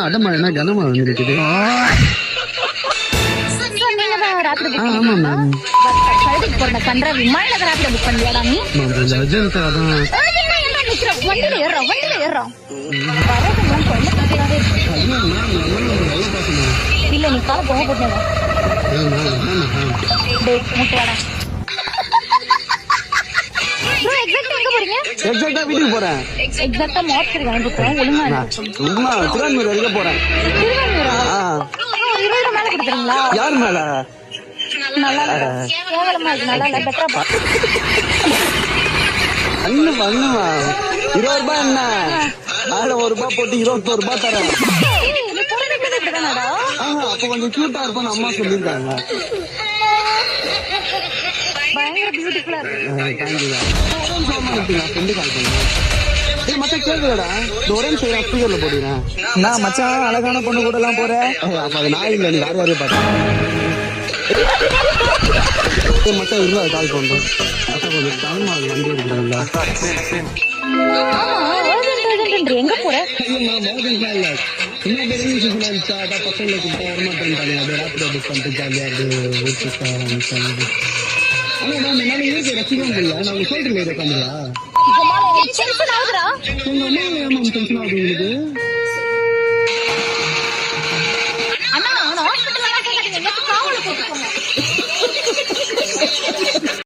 அடமழைனா கனமழை வந்துருக்குது. ஆமா மேம். இல்ல நீ கால போக போட்டேன் எக்ஸாக்ட்டா வீட்டுக்கு போறேன். எக்ஸாக்ட்டா மார்க்கெட் வாங்கி போறேன். ஒழுங்கா சும்மா திருவான்மூர் வரைக்கும் போறேன். இருபது மேல கொடுத்துறீங்களா? யார் மேல? நல்லா கேவலமா இருக்கு. நல்லா இல்ல பெட்டரா பண்ணுமா 20 ரூபாய் என்ன மேல 1 ரூபாய் போட்டு 21 ரூபாய் தரேன். அப்ப கொஞ்சம் கியூட்டா இருப்பான்னு அம்மா சொல்லியிருக்காங்க. பயங்கர பியூட்டிஃபுல்லா இருக்கு. மச்சா கேக்குறடா ஒரே ஸ்பீக்கர்ல போடுறேன். நான் மச்சான் அழகான பொண்ணு கூட எல்லாம் போறேன். அப்ப அது நான் இல்ல, நீ வேற யாரையும் பாத்தேன். மச்சான் இருந்தா கால் பண்றேன். கொஞ்சம் டைம் ஆகுது, வண்டி எடுக்கிறாங்களா? எங்க போற? பசங்களை கூப்பிட்டா வரமாட்டேன்ட்டாங்க. அப்படியே ராத்திரி புக் பண்ணிட்டு ஜாலியா இருக்கு ரசிக்க முடியல. நான் சொல்றேன் உங்க அம்மா டென்ஷன் ஆகுது உங்களுக்கு.